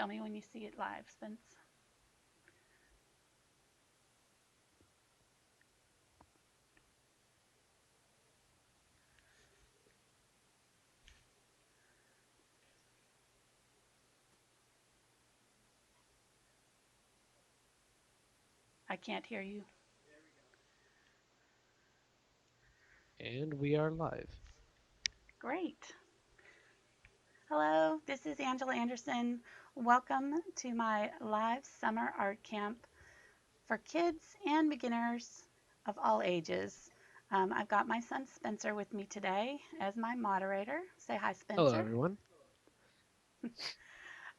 tell me when you see it live, Spence. I can't hear you. And we are live. Great. Hello, this is Angela Anderson. Welcome to my live summer art camp for kids and beginners of all ages. I've got my son Spencer with me today as my moderator. Say hi, Hello, Spencer. everyone.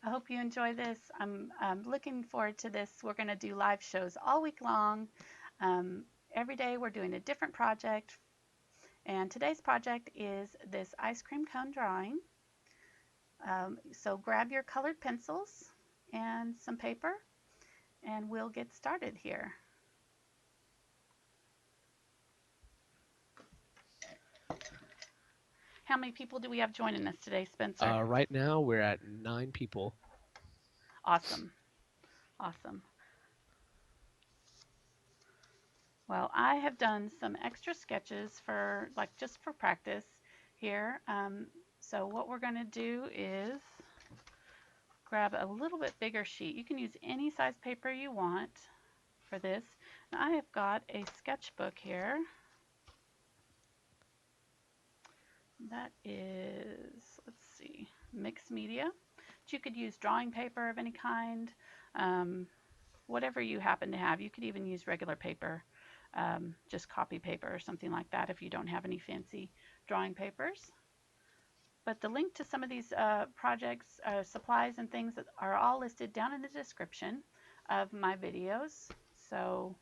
I hope you enjoy this. I'm looking forward to this. We're going to do live shows all week long. Um, every day we're doing a different project. And today's project is this ice cream cone drawing. So grab your colored pencils and some paper, and we'll get started here. How many people do we have joining us today, Spencer? Right now, we're at 9 people. Awesome. Awesome. Well, I have done some extra sketches for just for practice here. So what we're going to do is grab a little bit bigger sheet. You can use any size paper you want for this. Now I have got a sketchbook here. That is, let's see, mixed media. But you could use drawing paper of any kind, um, whatever you happen to have. You could even use regular paper, just copy paper or something like that if you don't have any fancy drawing papers. But the link to some of these projects, supplies and things are all listed down in the description of my videos. So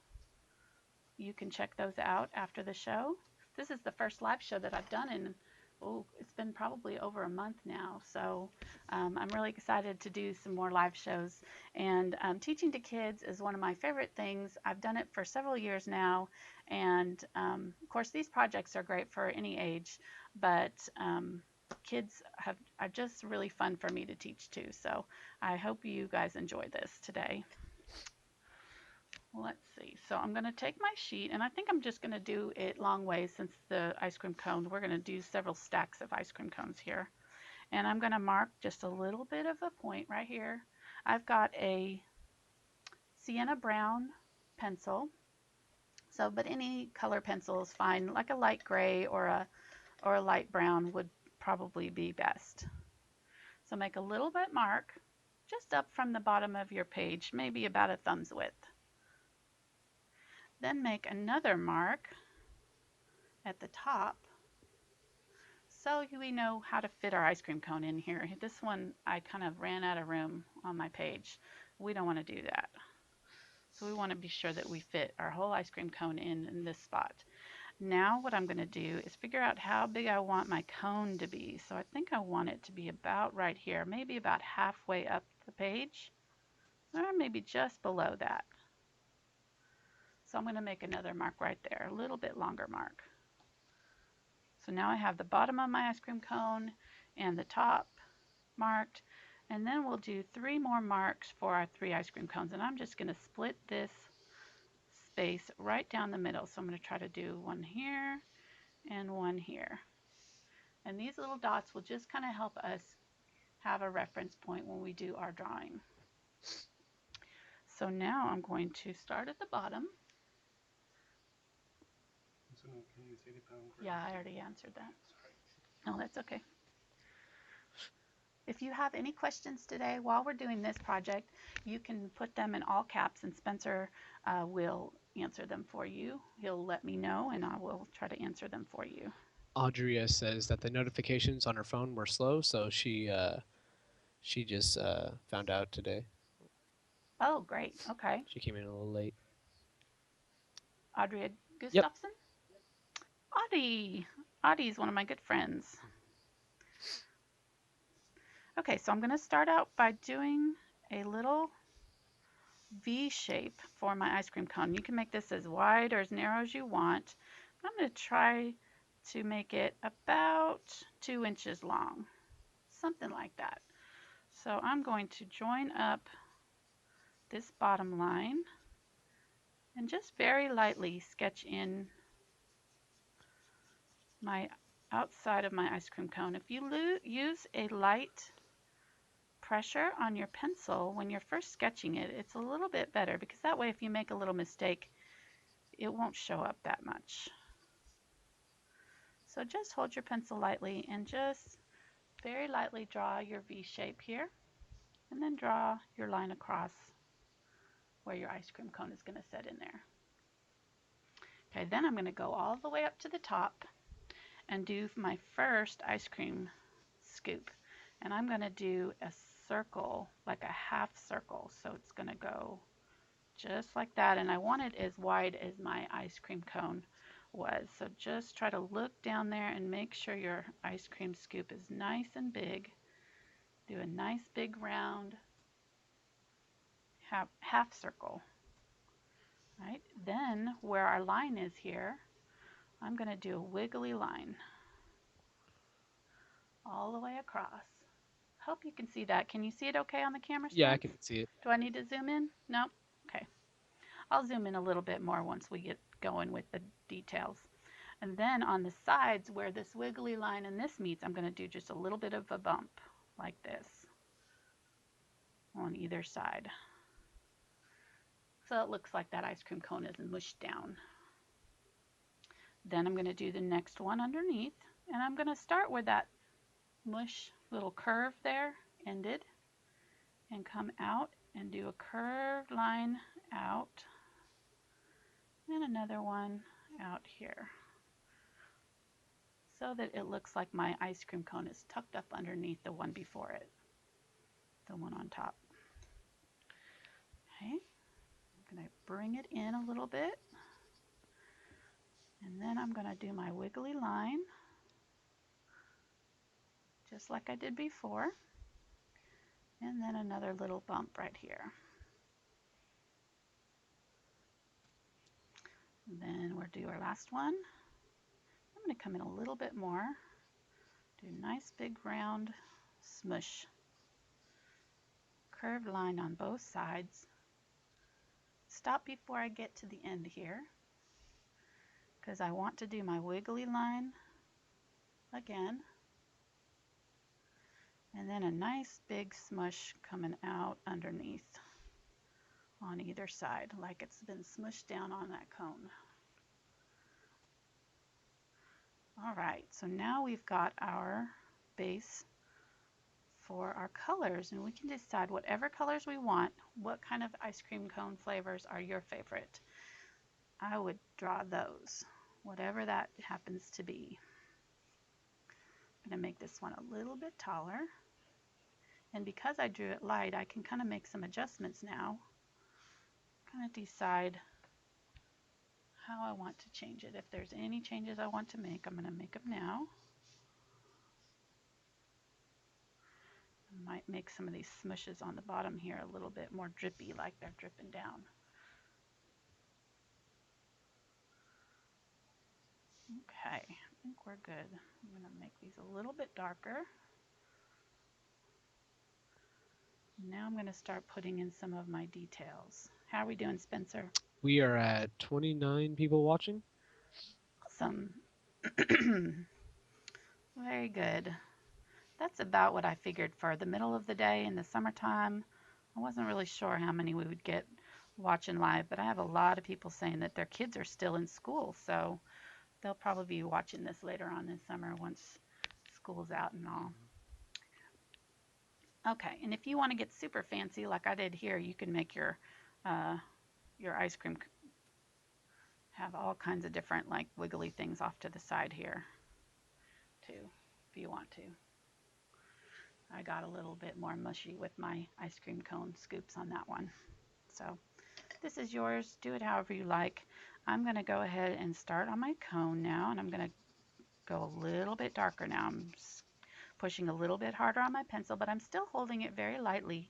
you can check those out after the show. This is the first live show that I've done in, oh, it's been probably over a month now. So I'm really excited to do some more live shows. And teaching to kids is one of my favorite things. I've done it for several years now. And of course, these projects are great for any age, but kids are just really fun for me to teach too. So I hope you guys enjoy this today. Let's see. So I'm going to take my sheet, and I think I'm just going to do it long ways since the ice cream cone. We're going to do several stacks of ice cream cones here. And I'm going to mark just a little bit of a point right here. I've got a sienna brown pencil. So, but any color pencil is fine. Like a light gray or a light brown would probably be best. So make a little bit mark just up from the bottom of your page, maybe about a thumb's width. Then make another mark at the top so we know how to fit our ice cream cone in here. This one I kind of ran out of room on my page. We don't want to do that. So we want to be sure that we fit our whole ice cream cone in this spot. Now what I'm going to do is figure out how big I want my cone to be. So I think I want it to be about right here, maybe about halfway up the page, or maybe just below that. So I'm going to make another mark right there, a little bit longer mark. So now I have the bottom of my ice cream cone and the top marked, and then we'll do 3 more marks for our 3 ice cream cones, and I'm just going to split this space right down the middle. So I'm going to try to do one here and one here. And these little dots will just kind of help us have a reference point when we do our drawing. So now I'm going to start at the bottom. Yeah, I already answered that. No, that's okay. If you have any questions today while we're doing this project, you can put them in all caps and Spencer will answer them for you. He'll let me know and I will try to answer them for you. Audria says that the notifications on her phone were slow, so she just found out today. Oh, great. Okay. She came in a little late. Audrey Yep. Gustafson? Audie. Audie is one of my good friends. Okay, so I'm going to start out by doing a little V shape for my ice cream cone. You can make this as wide or as narrow as you want. I'm going to try to make it about 2 inches long, something like that. So I'm going to join up this bottom line and just very lightly sketch in my outside of my ice cream cone. If you use a light pressure on your pencil when you're first sketching it, it's a little bit better because that way if you make a little mistake, it won't show up that much. So just hold your pencil lightly and just very lightly draw your V shape here, and then draw your line across where your ice cream cone is going to sit in there. Okay, then I'm going to go all the way up to the top and do my first ice cream scoop. And I'm going to do a circle, like a half circle. So it's going to go just like that. And I want it as wide as my ice cream cone was. So just try to look down there and make sure your ice cream scoop is nice and big. Do a nice big round half circle. Right? Then where our line is here, I'm going to do a wiggly line all the way across. Hope you can see that. Can you see it okay on the camera, Yeah, I Spence? can see it. Do I need to zoom in? No? Okay. I'll zoom in a little bit more once we get going with the details. And then on the sides where this wiggly line and this meets, I'm going to do just a little bit of a bump like this on either side. So it looks like that ice cream cone is mushed down. Then I'm going to do the next one underneath, and I'm going to start where that mush little curve there ended and come out and do a curved line out and another one out here so that it looks like my ice cream cone is tucked up underneath the one before it, the one on top. Okay, I'm going to bring it in a little bit, and then I'm going to do my wiggly line just like I did before, and then another little bump right here. And then we'll do our last one. I'm going to come in a little bit more, do a nice big round smush, curved line on both sides. Stop before I get to the end here because I want to do my wiggly line again, and then a nice big smush coming out underneath on either side like it's been smushed down on that cone. Alright, so now we've got our base for our colors, and we can decide whatever colors we want. What kind of ice cream cone flavors are your favorite? I would draw those, whatever that happens to be. I'm going to make this one a little bit taller. And because I drew it light, I can kind of make some adjustments now. Kind of decide how I want to change it. If there's any changes I want to make, I'm going to make them now. I might make some of these smushes on the bottom here a little bit more drippy, like they're dripping down. Okay, I think we're good. I'm going to make these a little bit darker. Now I'm going to start putting in some of my details. How are we doing, Spencer? We are at 29 people watching. Awesome. Very good. That's about what I figured for the middle of the day in the summertime. I wasn't really sure how many we would get watching live, but I have a lot of people saying that their kids are still in school, so they'll probably be watching this later on this summer once school's out and all. Okay, and if you want to get super fancy like I did here, you can make your ice cream have all kinds of different like wiggly things off to the side here too, if you want to. I got a little bit more mushy with my ice cream cone scoops on that one. So this is yours. Do it however you like. I'm going to go ahead and start on my cone now, and I'm going to go a little bit darker now. I'm pushing a little bit harder on my pencil, but I'm still holding it very lightly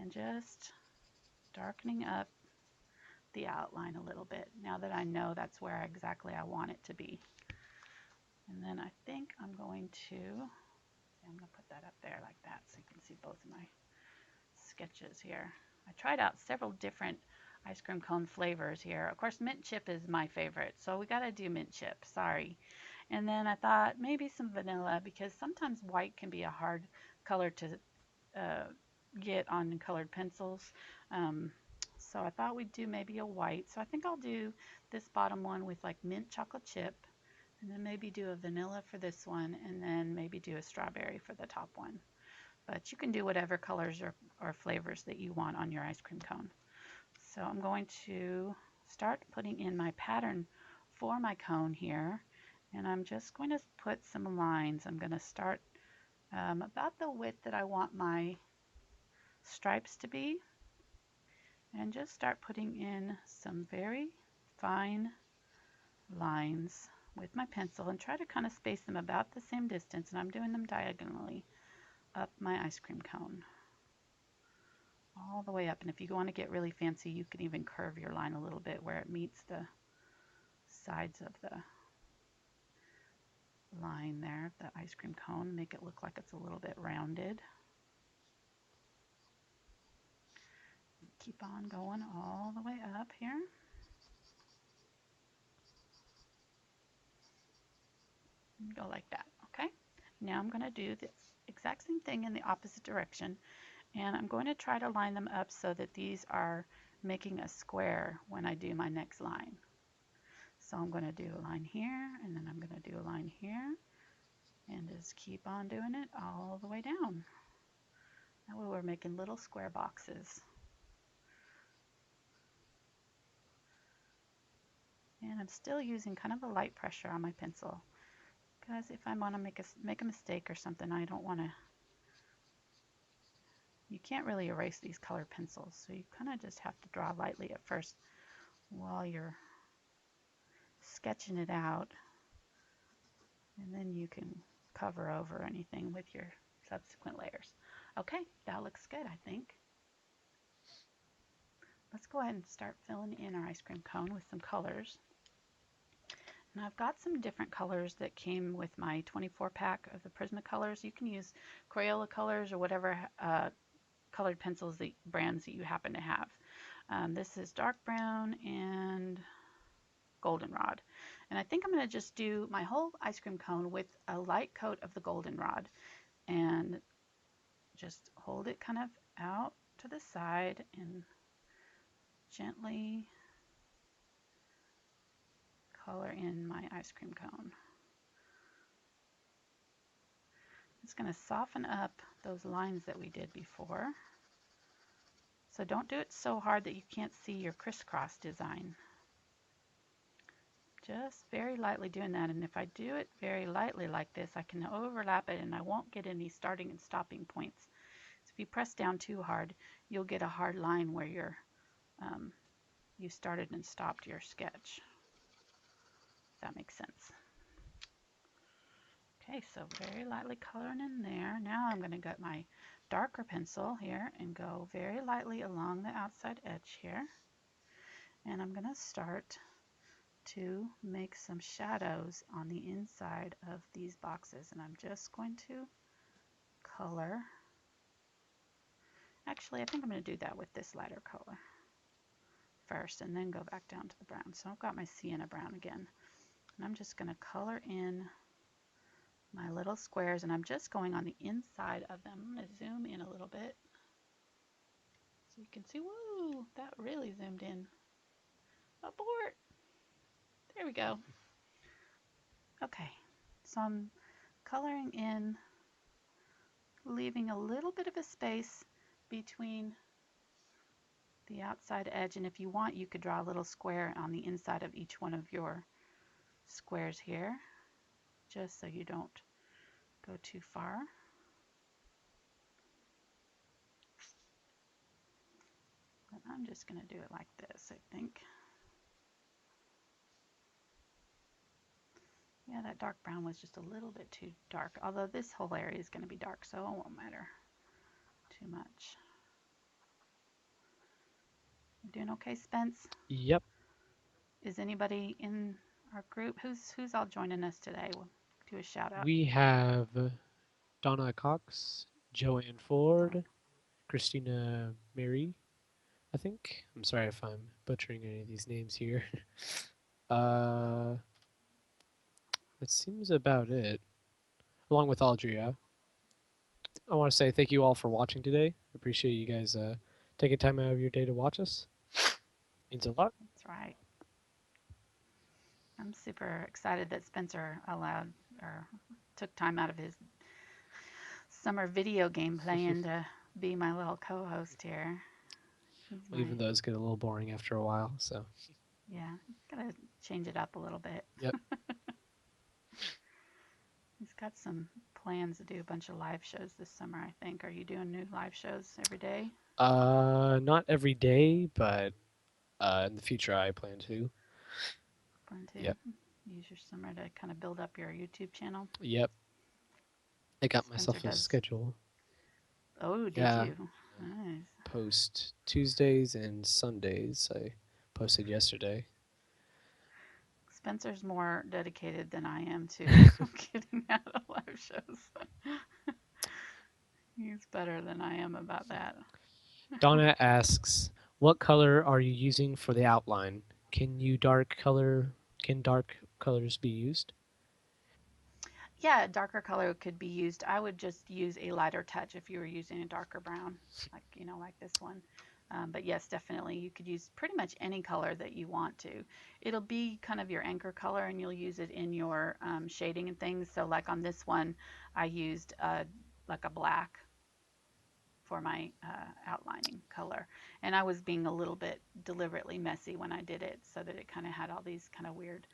and just darkening up the outline a little bit now that I know that's where exactly I want it to be. And then I think I'm going to I'm going to put that up there like that so you can see both of my sketches here. I tried out several different ice cream cone flavors here. Of course, mint chip is my favorite, so we got to do mint chip. Sorry. And then I thought maybe some vanilla because sometimes white can be a hard color to uh, get on colored pencils. Um, so I thought we'd do maybe a white. So I think I'll do this bottom one with like mint chocolate chip, and then maybe do a vanilla for this one, and then maybe do a strawberry for the top one. But you can do whatever colors or flavors that you want on your ice cream cone. So I'm going to start putting in my pattern for my cone here, and I'm just going to put some lines. I'm going to start about the width that I want my stripes to be, and just start putting in some very fine lines with my pencil and try to kind of space them about the same distance, and I'm doing them diagonally up my ice cream cone all the way up. And if you want to get really fancy, you can even curve your line a little bit where it meets the sides of the line there, the ice cream cone, make it look like it's a little bit rounded. Keep on going all the way up here. Go like that, okay? Now I'm going to do the exact same thing in the opposite direction, and I'm going to try to line them up so that these are making a square when I do my next line. So I'm going to do a line here, and then I'm going to do a line here, and just keep on doing it all the way down. That way we're making little square boxes. And I'm still using kind of a light pressure on my pencil, because if I want to make a mistake or something, I don't want to. You can't really erase these colored pencils, so you kind of just have to draw lightly at first while you're sketching it out, and then you can cover over anything with your subsequent layers. Okay, that looks good, I think. Let's go ahead and start filling in our ice cream cone with some colors. And I've got some different colors that came with my 24 pack of the Prismacolors. You can use Crayola colors or whatever colored pencils, brands that you happen to have. This is dark brown and goldenrod. And I think I'm going to just do my whole ice cream cone with a light coat of the goldenrod and just hold it kind of out to the side and gently color in my ice cream cone. It's going to soften up those lines that we did before. So don't do it so hard that you can't see your crisscross design. Just very lightly doing that, and if I do it very lightly like this, I can overlap it and I won't get any starting and stopping points. So if you press down too hard, you'll get a hard line where you started and stopped your sketch. If that makes sense. Okay, so very lightly coloring in there. Now I'm going to get my darker pencil here and go very lightly along the outside edge here. And I'm going to start to make some shadows on the inside of these boxes. And I'm just going to color. Actually, I think I'm going to do that with this lighter color first and then go back down to the brown. So I've got my sienna brown again. And I'm just going to color in my little squares, and I'm just going on the inside of them. I'm going to zoom in a little bit so you can see. Woo, that really zoomed in. Abort. There we go. Okay, so I'm coloring in, leaving a little bit of a space between the outside edge, and if you want, you could draw a little square on the inside of each one of your squares here, just so you don't go too far. But I'm just going to do it like this, I think. Yeah, that dark brown was just a little bit too dark, although this whole area is going to be dark, so it won't matter too much. You doing okay, Spence? Yep. Is anybody in our group? Who's all joining us today? We'll do a shout out. We have Donna Cox, Joanne Donna. Ford, Christina Mary, I think. I'm sorry if I'm butchering any of these names here. Uh, that seems about it. Along with Aldria, I want to say thank you all for watching today. Appreciate you guys taking time out of your day to watch us. Means a lot. That's right. I'm super excited that Spencer allowed or took time out of his summer video game playing to be my little co-host here. He's Well, even my those get a little boring after a while. So, yeah. Gotta change it up a little bit. yep. He's got some plans to do a bunch of live shows this summer. I think. Are you doing new live shows every day? Not every day, but in the future I plan to. Plan Yep. to use your summer to kind of build up your YouTube channel. Yep. I got Spencer myself a does. schedule. Oh, did Yeah. you? Nice. Post Tuesdays and Sundays. I posted yesterday. Spencer's more dedicated than I am to getting out of live shows. He's better than I am about that. Donna asks, "What color are you using for the outline? Can you dark color? Can dark colors be used?" Yeah, darker color could be used. I would just use a lighter touch if you were using a darker brown, like this one. But yes, definitely, you could use pretty much any color that you want to. It'll be kind of your anchor color, and you'll use it in your shading and things. So, like on this one, I used like a black for my outlining color. And I was being a little bit deliberately messy when I did it so that it kind of had all these kind of weird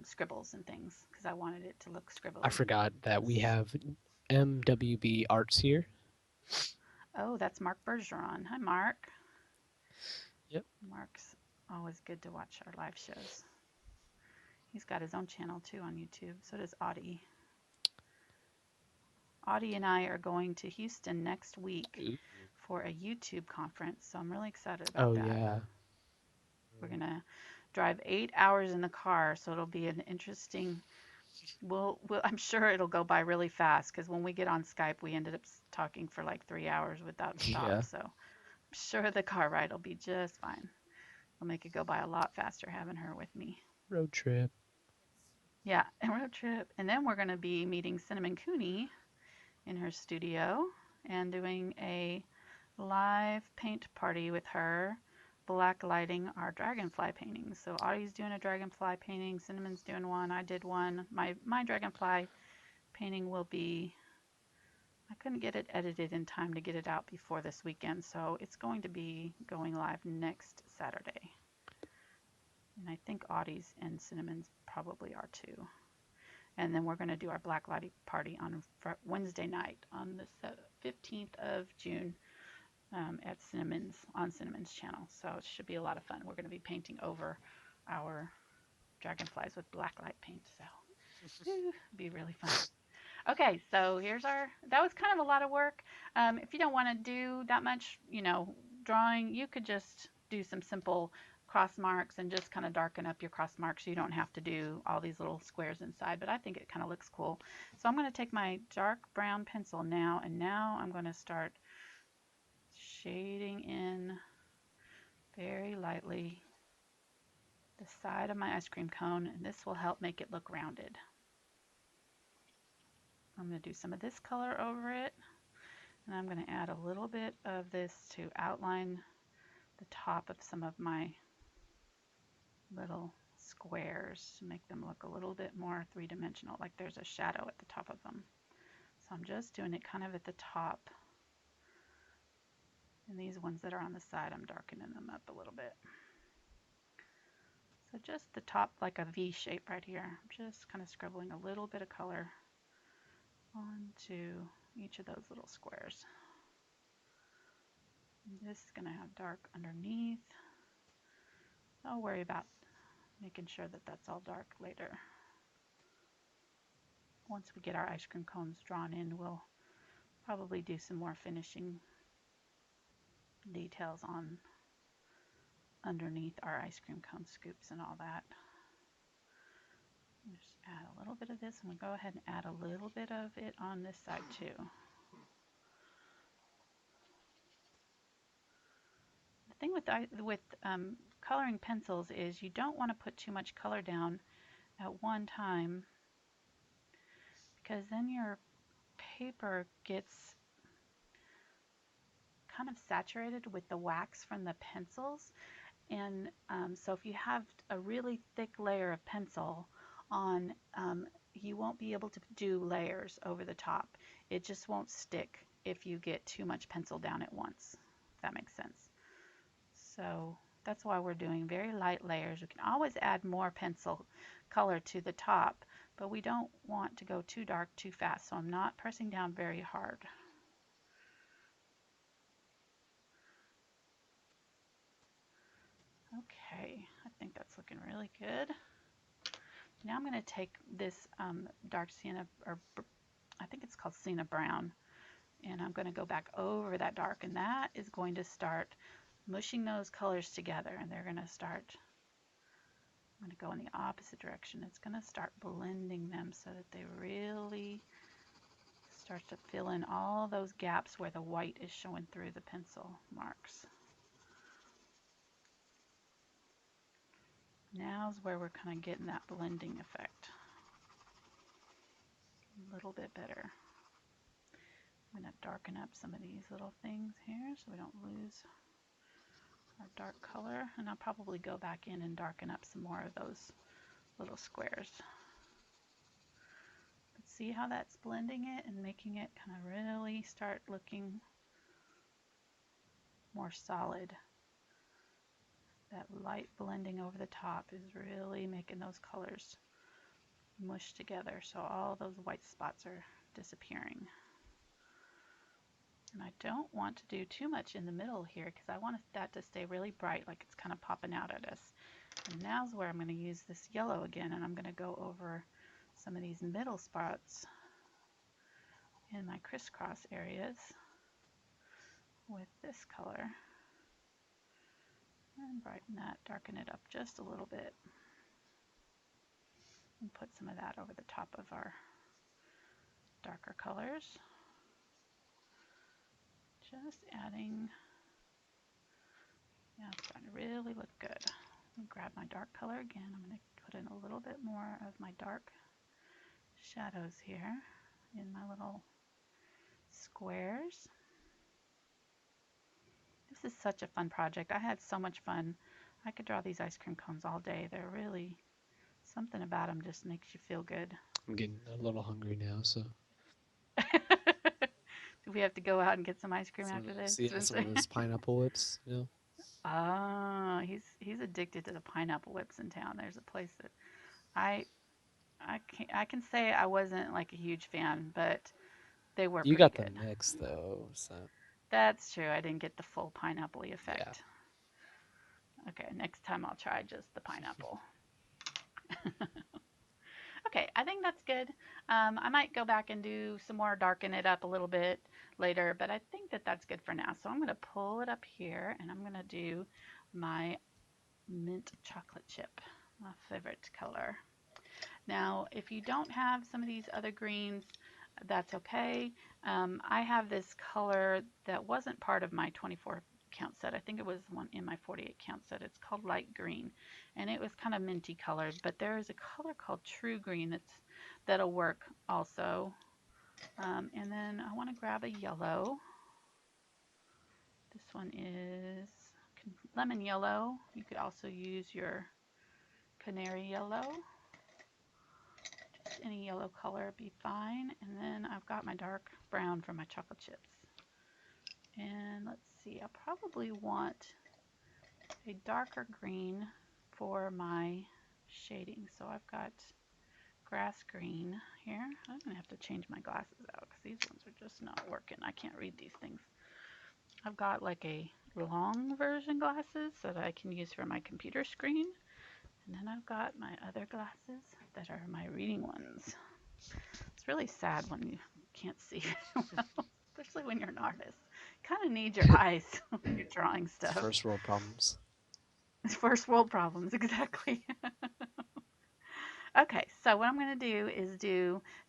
scribbles and things because I wanted it to look I scribbly. forgot that we have MWB Arts here. Oh, that's Mark Bergeron. Hi, Mark. Yep. Mark's always good to watch our live shows. He's got his own channel too on YouTube. So does Audie. Audie and I are going to Houston next week Ooh. for a YouTube conference. So I'm really excited about Oh that. yeah. We're going to drive 8 hours in the car. So it'll be an interesting. I'm sure it'll go by really fast because when we get on Skype, we ended up talking for like 3 hours without stop. Yeah. So I'm sure the car ride will be just fine. It'll make it go by a lot faster having her with me. Road trip. Yeah, and road trip. And then we're going to be meeting Cinnamon Cooney in her studio and doing a live paint party with her, black lighting our dragonfly paintings. So Audie's doing a dragonfly painting, Cinnamon's doing one, I did one. My dragonfly painting will be I couldn't get it edited in time to get it out before this weekend, so it's going to be going live next Saturday. And I think Audie's and Cinnamon's probably are too. And then we're going to do our Black Lighting party on Wednesday night on the 15th of June at Cinnamon's channel. So it should be a lot of fun. We're going to be painting over our dragonflies with black light paint. So it'll be really fun. Okay, so that was kind of a lot of work. If you don't want to do that much, drawing, you could just do some simple cross marks and just kind of darken up your cross marks. You don't have to do all these little squares inside, but I think it kind of looks cool. So I'm going to take my dark brown pencil now, and now I'm going to start shading in very lightly the side of my ice cream cone, and this will help make it look rounded. I'm going to do some of this color over it. And I'm going to add a little bit of this to outline the top of some of my little squares to make them look a little bit more three-dimensional, like there's a shadow at the top of them. So I'm just doing it kind of at the top. And these ones that are on the side, I'm darkening them up a little bit. So just the top, like a V shape right here. I'm just kind of scribbling a little bit of color onto each of those little squares. And this is going to have dark underneath. I'll worry about making sure that that's all dark later. Once we get our ice cream cones drawn in, we'll probably do some more finishing details on underneath our ice cream cone scoops and all that. Just Add a little bit of this. I'm going to go ahead and add a little bit of it on this side too. The thing with coloring pencils is you don't want to put too much color down at one time, because then your paper gets kind of saturated with the wax from the pencils. And so if you have a really thick layer of pencil on, you won't be able to do layers over the top. It just won't stick if you get too much pencil down at once, if that makes sense. So that's why we're doing very light layers. We can always add more pencil color to the top, but we don't want to go too dark too fast, so I'm not pressing down very hard. Okay, I think that's looking really good. Now I'm going to take this dark sienna, or I think it's called sienna brown, and I'm going to go back over that dark, and that is going to start mushing those colors together, and they're going to start, I'm going to go in the opposite direction. It's going to start blending them so that they really start to fill in all those gaps where the white is showing through the pencil marks. Now's where we're kind of getting that blending effect a little bit better. I'm going to darken up some of these little things here so we don't lose our dark color, and I'll probably go back in and darken up some more of those little squares. But see how that's blending it and making it kind of really start looking more solid. That light blending over the top is really making those colors mush together, so all those white spots are disappearing. And I don't want to do too much in the middle here because I want that to stay really bright, like it's kind of popping out at us. And now's where I'm going to use this yellow again, and I'm going to go over some of these middle spots in my crisscross areas with this color. And brighten that, darken it up just a little bit. And put some of that over the top of our darker colors. Just adding, yeah, it's starting to really look good. Let me grab my dark color again. I'm going to put in a little bit more of my dark shadows here in my little squares. This is such a fun project. I had so much fun. I could draw these ice cream cones all day. They're really, something about them just makes you feel good. I'm getting a little hungry now, so. Do we have to go out and get some ice cream after this? Some of those pineapple whips, you know? Oh, he's addicted to the pineapple whips in town. There's a place that I can say I wasn't like a huge fan, but they were You pretty got good. the mix though, so. That's true. I didn't get the full pineapple-y effect. Yeah. Okay, next time I'll try just the pineapple. Okay, I think that's good. I might go back and do some more, darken it up a little bit later, but I think that that's good for now. So I'm going to pull it up here, and I'm going to do my mint chocolate chip, my favorite color. Now, if you don't have some of these other greens, that's okay. I have this color that wasn't part of my 24 count set. I think it was one in my 48 count set. It's called light green, and it was kind of minty colored, but there is a color called true green that'll work also. And then I want to grab a yellow. This one is lemon yellow. You could also use your canary yellow. Just any yellow color would be fine. And then I've got my dark brown for my chocolate chips. And let's see, I probably want a darker green for my shading. So I've got grass green here. I'm going to have to change my glasses out because these ones are just not working. I can't read these things. I've got like a long version glasses that I can use for my computer screen. And then I've got my other glasses that are my reading ones. It's really sad when you can't see well, especially when you're an artist. Kind of need your eyes when you're drawing stuff. First world problems. First world problems, exactly. Okay, so what I'm going to do is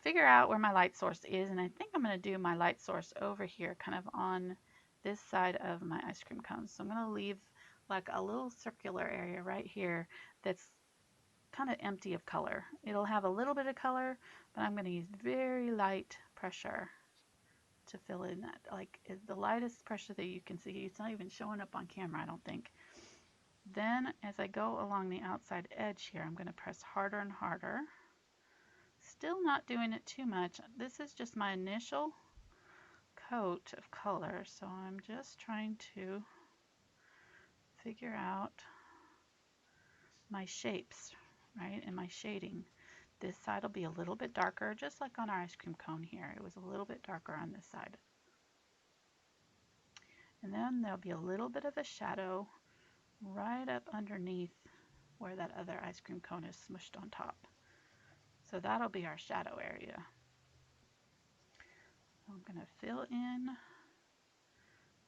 figure out where my light source is, and I think I'm going to do my light source over here, kind of on this side of my ice cream cone. So I'm going to leave like a little circular area right here that's kind of empty of color. It'll have a little bit of color, but I'm going to use very light pressure to fill in that. Like the lightest pressure that you can see. It's not even showing up on camera, I don't think. Then as I go along the outside edge here, I'm going to press harder and harder. Still not doing it too much. This is just my initial coat of color, so I'm just trying to figure out my shapes, right, and my shading. This side will be a little bit darker, just like on our ice cream cone here. It was a little bit darker on this side. And then there'll be a little bit of a shadow right up underneath where that other ice cream cone is smushed on top. So that'll be our shadow area. So I'm going to fill in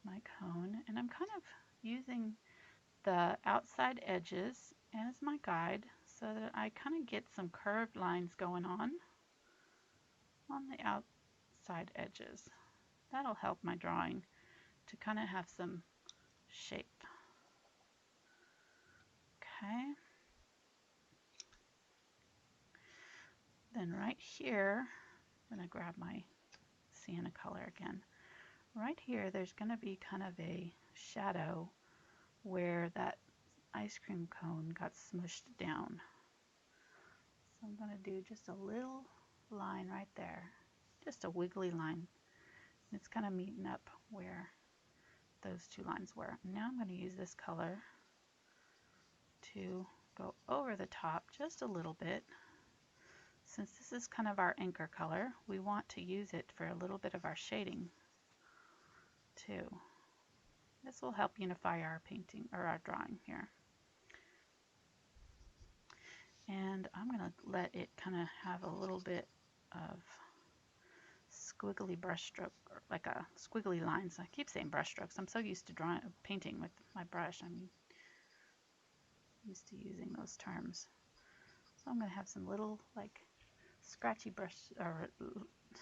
my cone, and I'm kind of using the outside edges as my guide so that I kind of get some curved lines going on the outside edges. That'll help my drawing to kind of have some shape. Okay. Then right here, I'm going to grab my sienna color again. Right here, there's going to be kind of a shadow where that ice cream cone got smushed down. So I'm going to do just a little line right there, just a wiggly line. It's kind of meeting up where those two lines were. Now I'm going to use this color to go over the top just a little bit. Since this is kind of our anchor color, we want to use it for a little bit of our shading too. This will help unify our painting or our drawing here. And I'm going to let it kind of have a little bit of squiggly brush stroke, or like a squiggly lines. I keep saying brush strokes. I'm so used to drawing, painting with my brush. I'm used to using those terms. So I'm going to have some little like scratchy brush or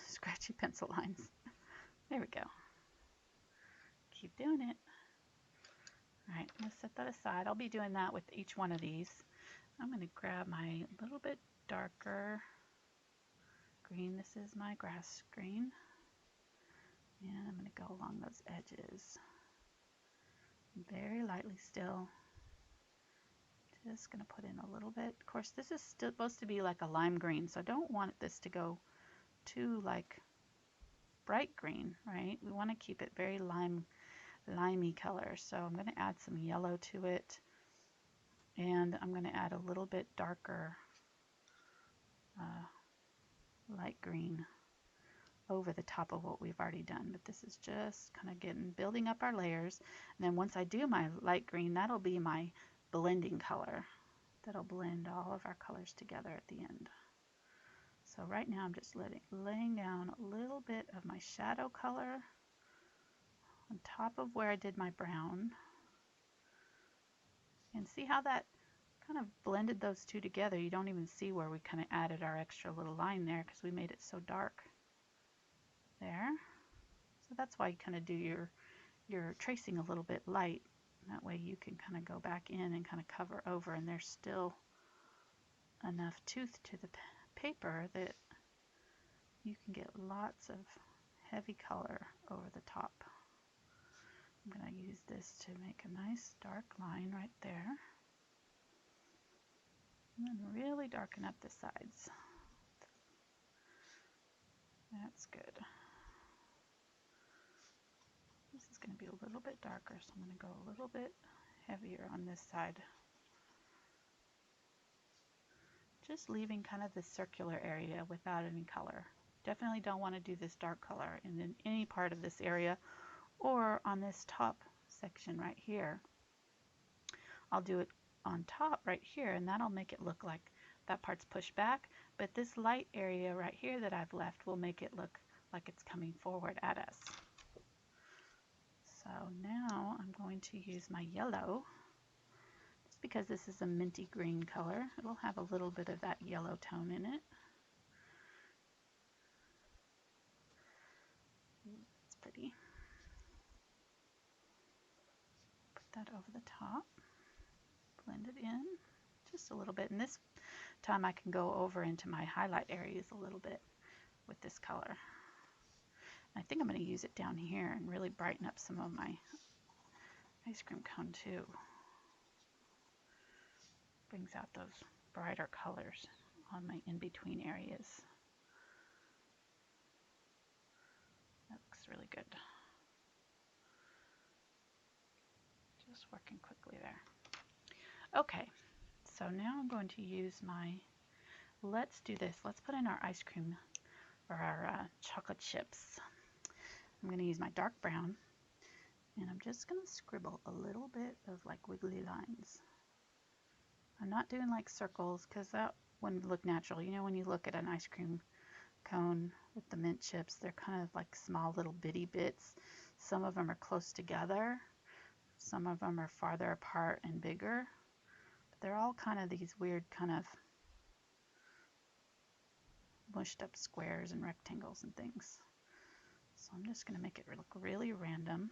scratchy pencil lines. There we go. Keep doing it. All right, I'm going to set that aside. I'll be doing that with each one of these. I'm going to grab my little bit darker green. This is my grass green. And I'm going to go along those edges. Very lightly still. Just going to put in a little bit. Of course, this is still supposed to be like a lime green, so I don't want this to go too like bright green, right? We want to keep it very limey color. So I'm going to add some yellow to it, and I'm going to add a little bit darker light green over the top of what we've already done. But this is just kind of building up our layers. And then once I do my light green, that'll be my blending color. That'll blend all of our colors together at the end. So right now I'm just laying down a little bit of my shadow color on top of where I did my brown. And see how that kind of blended those two together. You don't even see where we kind of added our extra little line there because we made it so dark there. So that's why you kind of do your tracing a little bit light. That way you can kind of go back in and kind of cover over, and there's still enough tooth to the paper that you can get lots of heavy color over the top. I'm going to use this to make a nice dark line right there. And then really darken up the sides. That's good. This is going to be a little bit darker, so I'm going to go a little bit heavier on this side. Just leaving kind of this circular area without any color. Definitely don't want to do this dark color in any part of this area or on this top section right here. I'll do it on top right here, and that'll make it look like that part's pushed back, but this light area right here that I've left will make it look like it's coming forward at us. So now I'm going to use my yellow just because this is a minty green color, it'll have a little bit of that yellow tone in it. It's pretty. Put that over the top, blend it in just a little bit. And this time I can go over into my highlight areas a little bit with this color. I think I'm going to use it down here and really brighten up some of my ice cream cone too. Brings out those brighter colors on my in-between areas. That looks really good. Just working quickly there. Okay, so now I'm going to use my, let's do this. Let's put in our ice cream or our chocolate chips. I'm going to use my dark brown, and I'm just going to scribble a little bit of like wiggly lines. I'm not doing like circles because that wouldn't look natural. You know, when you look at an ice cream cone with the mint chips, they're kind of like small little bitty bits. Some of them are close together. Some of them are farther apart and bigger. But they're all kind of these weird kind of mushed up squares and rectangles and things. So I'm just going to make it look really random.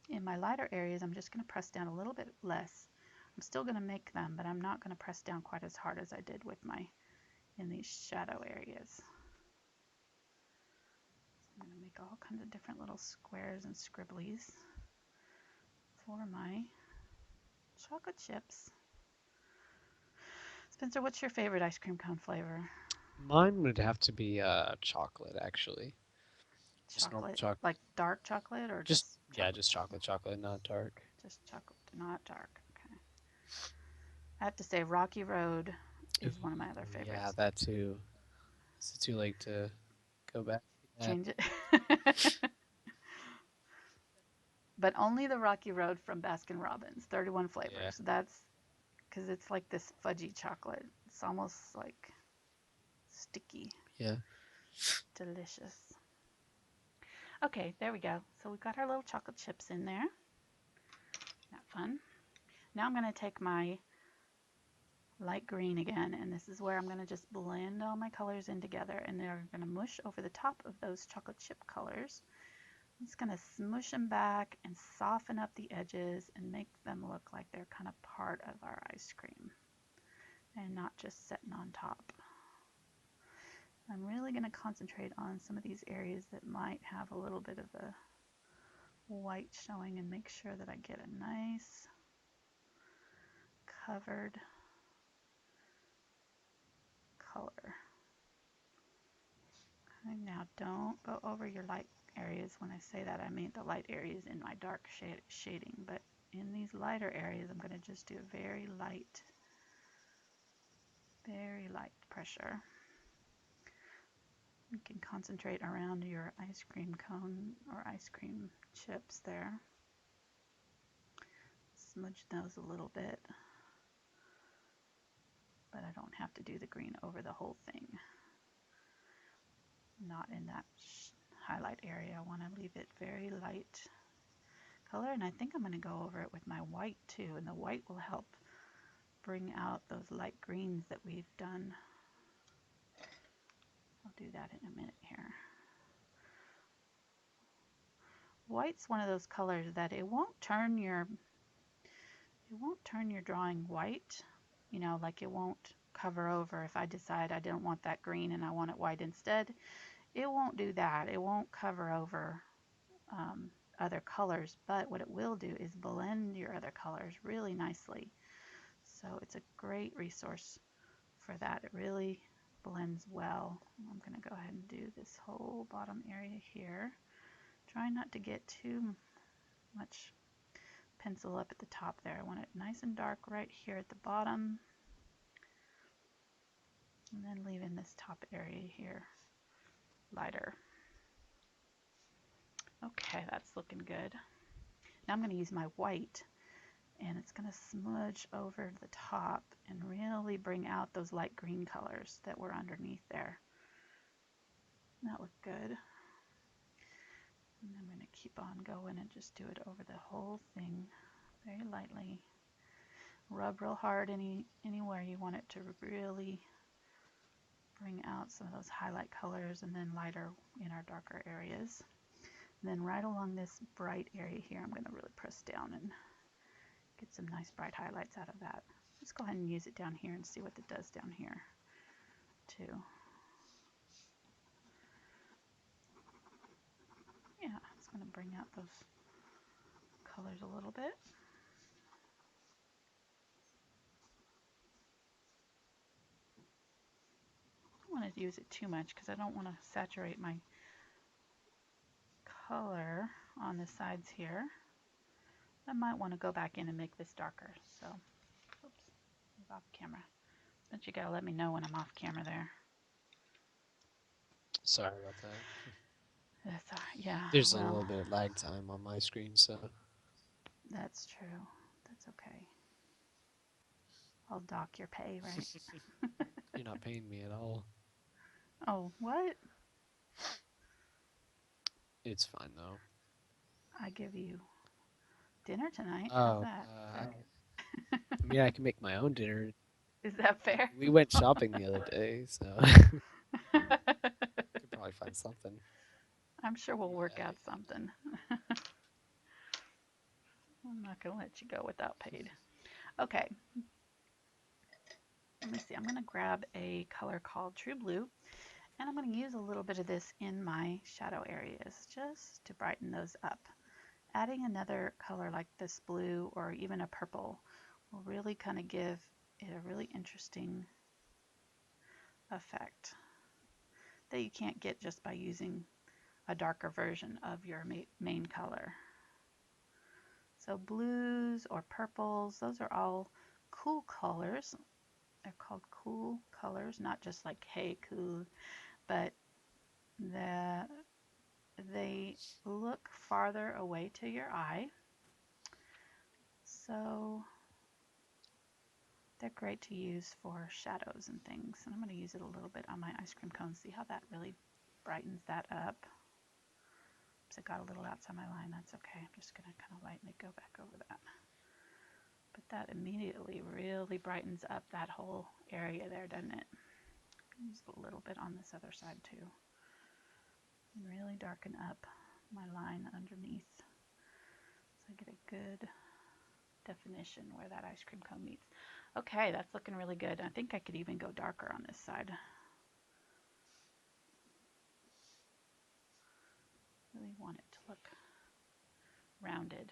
In my lighter areas, I'm just going to press down a little bit less. I'm still going to make them, but I'm not going to press down quite as hard as I did with my in these shadow areas. So I'm going to make all kinds of different little squares and scribblies for my chocolate chips. Spencer, what's your favorite ice cream cone flavor? Mine would have to be chocolate, actually. Just normal Chocolate, chocolate. like dark chocolate or Just just yeah, chocolate? just chocolate, not dark. Just chocolate, not dark. Okay. I have to say, Rocky Road Ooh, is one of my other yeah, favorites. that too. Is it too late to go back to that? Change it. But only the Rocky Road from Baskin Robbins, 31 Yeah, flavors. That's because it's like this fudgy chocolate. It's almost like sticky, yeah. delicious. Okay, there we go. So we got our little chocolate chips in there. Isn't that fun? Now I'm going to take my light green again, and this is where I'm going to just blend all my colors in together, and they're going to mush over the top of those chocolate chip colors. I'm just going to smush them back and soften up the edges and make them look like they're kind of part of our ice cream and not just sitting on top. I'm really going to concentrate on some of these areas that might have a little bit of the white showing and make sure that I get a nice covered color. And now don't go over your light areas. When I say that, I mean the light areas in my dark shading, but in these lighter areas, I'm going to just do a very light pressure. You can concentrate around your ice cream cone or ice cream chips there. Smudge those a little bit, but I don't have to do the green over the whole thing. Not in that highlight area. I want to leave it very light color, and I think I'm going to go over it with my white too, and the white will help bring out those light greens that we've done. I'll do that in a minute here. White's one of those colors that it won't turn your drawing white. You know, like it won't cover over if I decide I don't want that green and I want it white instead. It won't do that. It won't cover over other colors, but what it will do is blend your other colors really nicely. So it's a great resource for that. It really blends well. I'm going to go ahead and do this whole bottom area here. Try not to get too much pencil up at the top there. I want it nice and dark right here at the bottom, and then leaving this top area here lighter. Okay, that's looking good. Now I'm going to use my white, and it's going to smudge over the top and really bring out those light green colors that were underneath there. That looked good. And I'm going to keep on going and just do it over the whole thing. very lightly. Rub real hard anywhere you want it to really bring out some of those highlight colors, and then lighter in our darker areas. And then right along this bright area here, I'm going to really press down and get some nice bright highlights out of that. Let's go ahead and use it down here and see what it does down here too. Yeah, it's going to bring out those colors a little bit. I don't want to use it too much because I don't want to saturate my color on the sides here. I might want to go back in and make this darker. So, oops, I'm off camera. But you gotta let me know when I'm off camera there. Sorry about that. That's yeah. There's a Well, little bit of lag time on my screen, so that's true. That's okay. I'll dock your pay, right? you're not paying me at all. Oh, what? It's fine though. I give you dinner tonight. How's Oh, that? I mean, I can make my own dinner. Is that fair? We went shopping the other day, so could probably find something. I'm sure we'll work Yeah, out something. I'm not gonna let you go without paid. Okay, let me see. I'm gonna grab a color called True Blue, and I'm gonna use a little bit of this in my shadow areas just to brighten those up. Adding another color like this blue or even a purple will really kind of give it a really interesting effect that you can't get just by using a darker version of your main color. So blues or purples, those are all cool colors. They're called cool colors, not just like, hey, cool, but the, they look farther away to your eye. So they're great to use for shadows and things. And I'm going to use it a little bit on my ice cream cone, see how that really brightens that up. Oops, it got a little outside my line. That's okay. I'm just going to kind of lightly go back over that. But that immediately really brightens up that whole area there, doesn't it? Use a little bit on this other side too. And really darken up my line underneath so I get a good definition where that ice cream cone meets. Okay, that's looking really good. I think I could even go darker on this side. Really want it to look rounded.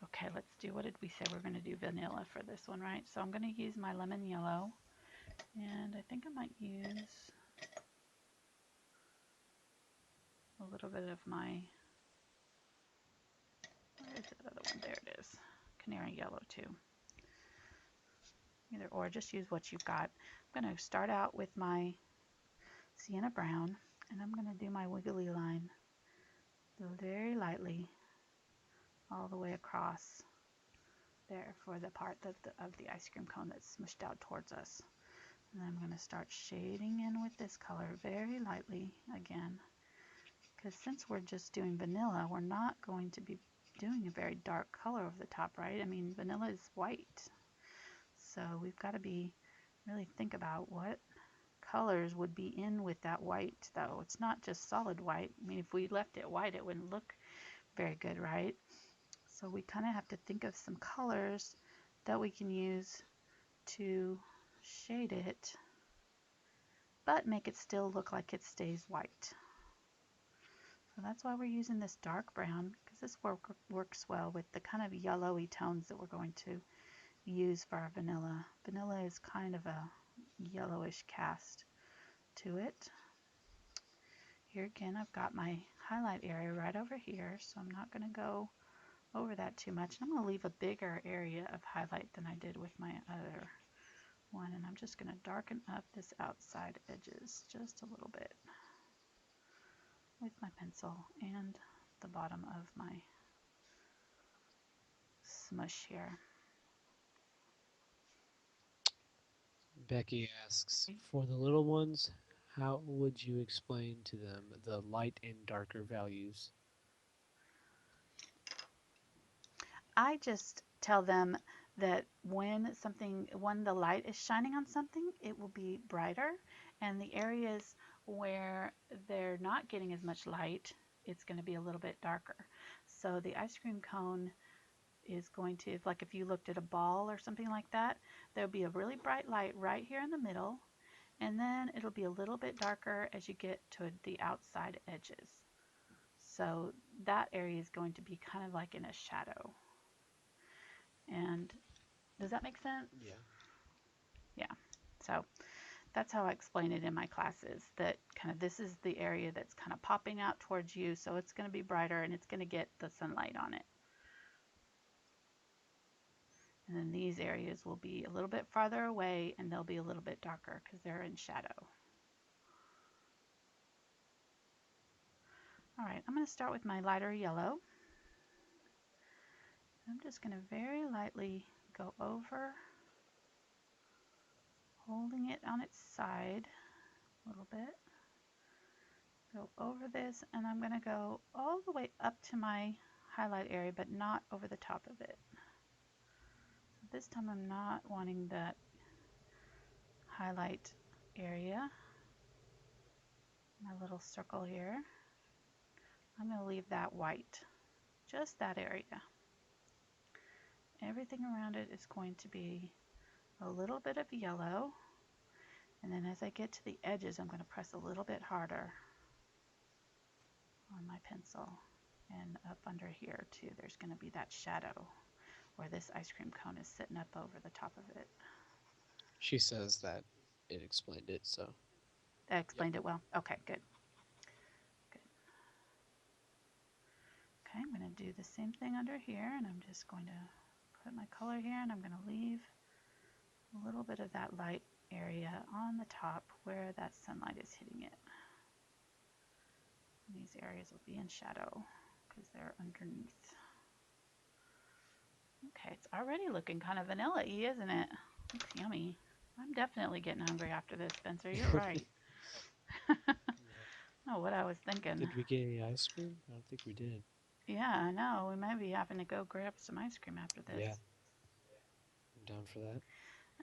Okay, let's do, what did we say we're going to do? Vanilla for this one, right? So I'm going to use my lemon yellow, and I think I might use a little bit of my, where is that other one? There it is. Canary yellow too. Either or, just use what you've got. I'm going to start out with my sienna brown, and I'm going to do my wiggly line very lightly all the way across there for the part of the ice cream cone that's smushed out towards us. And I'm going to start shading in with this color very lightly again, because since we're just doing vanilla, we're not going to be doing a very dark color over the top, right? I mean, vanilla is white, so we've got to be really think about what colors would be in with that white, though. It's not just solid white. I mean, if we left it white, it wouldn't look very good, right? So we kind of have to think of some colors that we can use to shade it, but make it still look like it stays white. So that's why we're using this dark brown, because this works well with the kind of yellowy tones that we're going to use for our vanilla. Vanilla is kind of a yellowish cast to it. Here again, I've got my highlight area right over here, so I'm not going to go over that too much. I'm going to leave a bigger area of highlight than I did with my other one, and I'm just going to darken up this outside edges just a little bit with my pencil and the bottom of my smush here. Becky asks, for the little ones, how would you explain to them the light and darker values? I just tell them that when the light is shining on something, it will be brighter, and the areas where they're not getting as much light, it's going to be a little bit darker. So the ice cream cone is going to, if you looked at a ball or something like that, there'll be a really bright light right here in the middle, and then it'll be a little bit darker as you get to the outside edges. So that area is going to be kind of like in a shadow. And does that make sense? Yeah. Yeah. So that's how I explain it in my classes, that kind of this is the area that's kind of popping out towards you. So it's going to be brighter and it's going to get the sunlight on it. And then these areas will be a little bit farther away and they'll be a little bit darker because they're in shadow. All right, I'm going to start with my lighter yellow. I'm just going to very lightly go over, holding it on its side a little bit. Go over this, and I'm going to go all the way up to my highlight area, but not over the top of it. So this time I'm not wanting that highlight area, my little circle here. I'm going to leave that white, just that area. Everything around it is going to be a little bit of yellow, and then as I get to the edges, I'm going to press a little bit harder on my pencil. And up under here too, there's going to be that shadow where this ice cream cone is sitting up over the top of it. She says that it explained it, so I yep. explained it well. Okay, good. Good. Okay, I'm going to do the same thing under here, and I'm just going to put my color here, and I'm going to leave a little bit of that light area on the top where that sunlight is hitting it. And these areas will be in shadow because they're underneath. Okay, it's already looking kind of vanilla-y, isn't it? Looks yummy. I'm definitely getting hungry after this, Spencer. You're right. Yeah. Oh, what I was thinking. Did we get any ice cream? I don't think we did. Yeah, I know. We might be having to go grab some ice cream after this. Yeah, I'm down for that.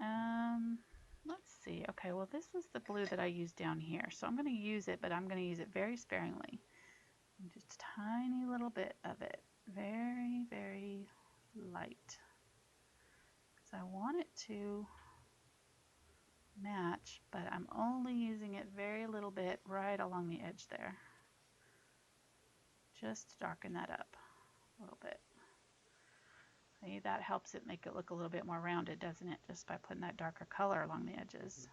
Um, let's see. Okay, well, this was the blue that I used down here. So I'm going to use it, but I'm going to use it very sparingly. Just a tiny little bit of it. Very, very light. Because I want it to match, but I'm only using it very little bit right along the edge there. Just to darken that up a little bit. See, that helps it make it look a little bit more rounded, doesn't it? Just by putting that darker color along the edges.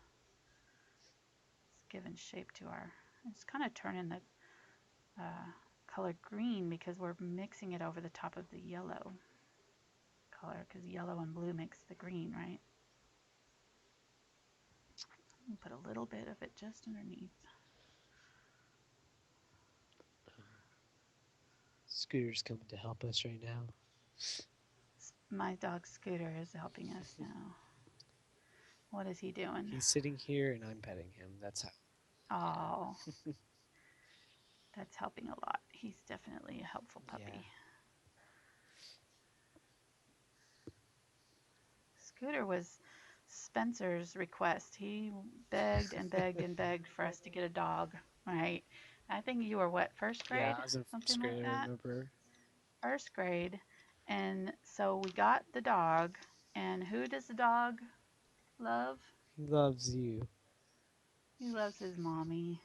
It's giving shape to our, it's kind of turning the color green because we're mixing it over the top of the yellow color, because yellow and blue makes the green, right? Put a little bit of it just underneath. Scooter's coming to help us right now. My dog Scooter is helping us now. What is he doing? He's sitting here and I'm petting him. That's how. Oh, that's helping a lot. He's definitely a helpful Yeah. puppy. Scooter was Spencer's request. He begged and begged and begged for us to get a dog, right? I think you were what, first Yeah, grade? I was in Something first like grade, I that? remember. First grade. And so we got the dog. And who does the dog love? He loves you. He loves his mommy.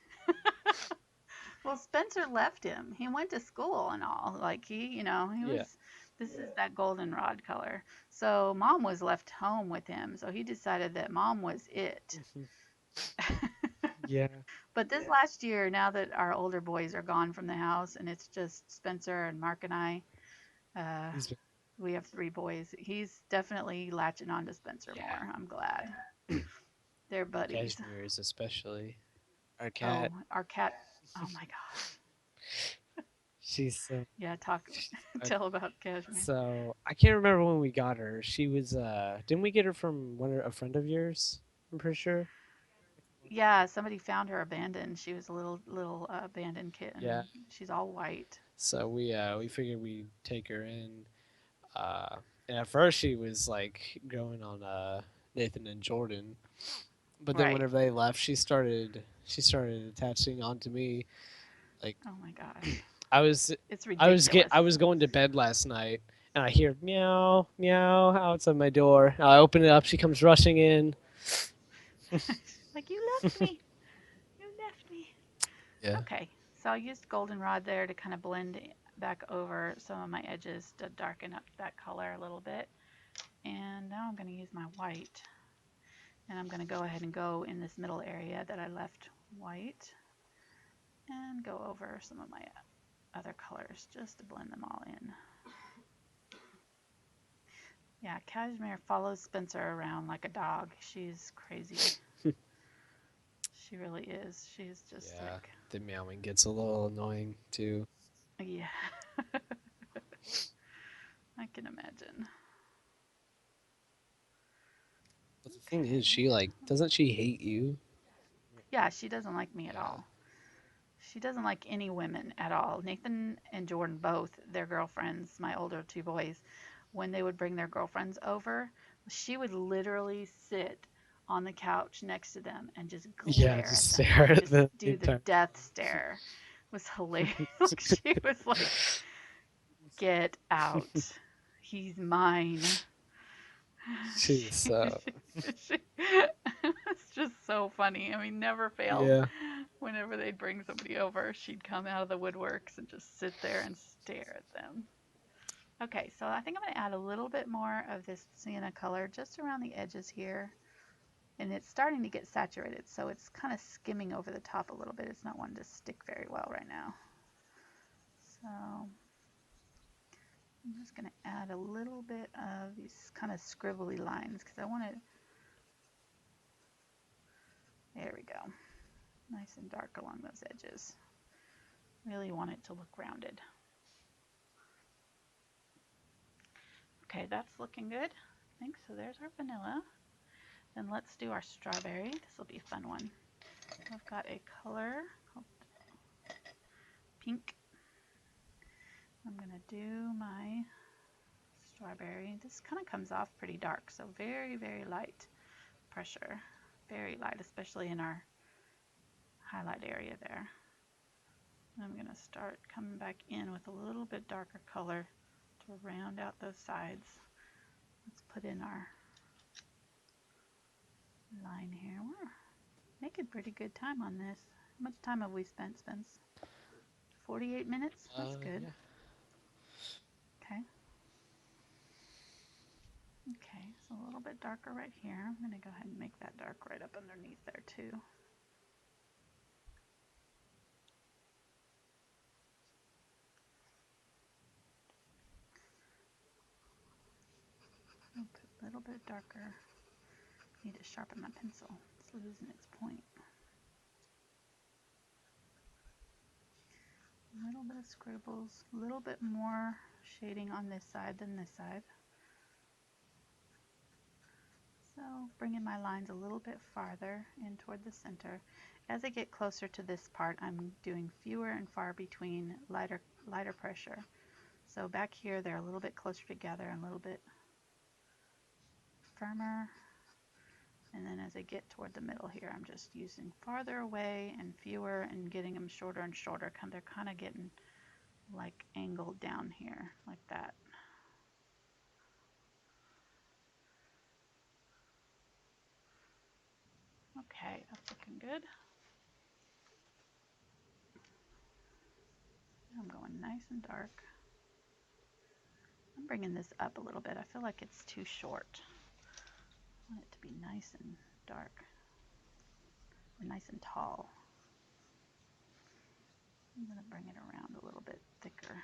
Well, Spencer left him. He went to school and all. Like he Yeah. was, this is that goldenrod color. So mom was left home with him. So he decided that mom was it. Yeah. But this last year, now that our older boys are gone from the house and it's just Spencer and Mark and I, uh, He's been, we have three boys. He's definitely latching on to Spencer yeah. more. I'm glad. They're buddies. Cashmere's especially. Our Oh, cat. our cat. Oh my gosh. She's so. Yeah, talk. She's, Tell about Cashmere. so I can't remember when we got her. She was. Didn't we get her from a friend of yours? I'm pretty sure. Yeah, somebody found her abandoned. She was a little abandoned Yeah. kitten. She's all white. So we figured we'd take her in. Uh, and at first she was like growing on Nathan and Jordan, but then Right. whenever they left, she started attaching onto me. Like Oh my gosh. I was It's I ridiculous. was going to bed last night and I hear meow meow outside my door. I open it up. She comes rushing in. Like, you left me. You left me. Yeah. Okay. So I used goldenrod there to kind of blend back over some of my edges to darken up that color a little bit. And now I'm going to use my white. And I'm going to go ahead and go in this middle area that I left white and go over some of my other colors just to blend them all in. Yeah, Cashmere follows Spencer around like a dog. She's crazy. She really is. She's just Yeah. like, The meowing gets a little annoying too. yeah, I can imagine. But the thing is, Okay. she like doesn't she hate you? Yeah, she doesn't like me at Yeah. all. She doesn't like any women at all. Nathan and Jordan both, their girlfriends, my older two boys, when they would bring their girlfriends over, she would literally sit on the couch next to them and just Yeah, glare just at them, stare like at just them the do the entire death stare. It was hilarious. Like, she was like, "Get out. He's mine." She's she, so it's just so funny. I mean, never failed. yeah. Whenever they'd bring somebody over, she'd come out of the woodworks and just sit there and stare at them. Okay, so I think I'm going to add a little bit more of this sienna color just around the edges here. And it's starting to get saturated, so it's kind of skimming over the top a little bit. It's not wanting to stick very well right now. So I'm just going to add a little bit of these kind of scribbly lines because I want it. There we go. Nice and dark along those edges. Really want it to look rounded. Okay, that's looking good. I think so. There's our vanilla. Then let's do our strawberry. This will be a fun one. I've got a color called pink. I'm going to do my strawberry. This kind of comes off pretty dark, so very, very light pressure. Very light, especially in our highlight area there. I'm going to start coming back in with a little bit darker color to round out those sides. Let's put in our line here. We're making pretty good time on this. How much time have we spent, Spence? 48 minutes? That's good. Yeah. Okay. Okay, so a little bit darker right here. I'm going to go ahead and make that dark right up underneath there too. A little bit darker. Need to sharpen my pencil. It's losing its point. A little bit of scribbles, a little bit more shading on this side than this side. So bringing my lines a little bit farther in toward the center. As I get closer to this part, I'm doing fewer and far between, lighter pressure. So back here, they're a little bit closer together and a little bit firmer. And then as I get toward the middle here, I'm just using farther away and fewer and getting them shorter and shorter. They're kind of getting like angled down here like that. Okay, that's looking good. I'm going nice and dark. I'm bringing this up a little bit. I feel like it's too short. I want it to be nice and dark, or nice and tall. I'm going to bring it around a little bit thicker.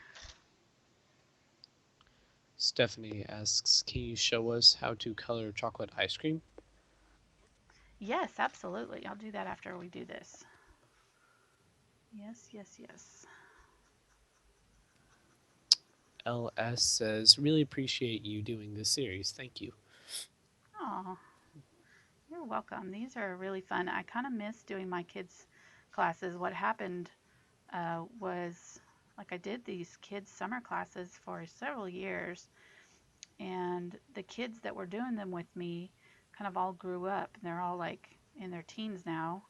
Stephanie asks, "Can you show us how to color chocolate ice cream?" Yes, absolutely. I'll do that after we do this. Yes, yes, yes. LS says, "Really appreciate you doing this series. Thank you." Oh, you're welcome. These are really fun. I kind of miss doing my kids' classes. What happened was, like, I did these kids' summer classes for several years, And the kids that were doing them with me kind of all grew up, and they're all like in their teens now.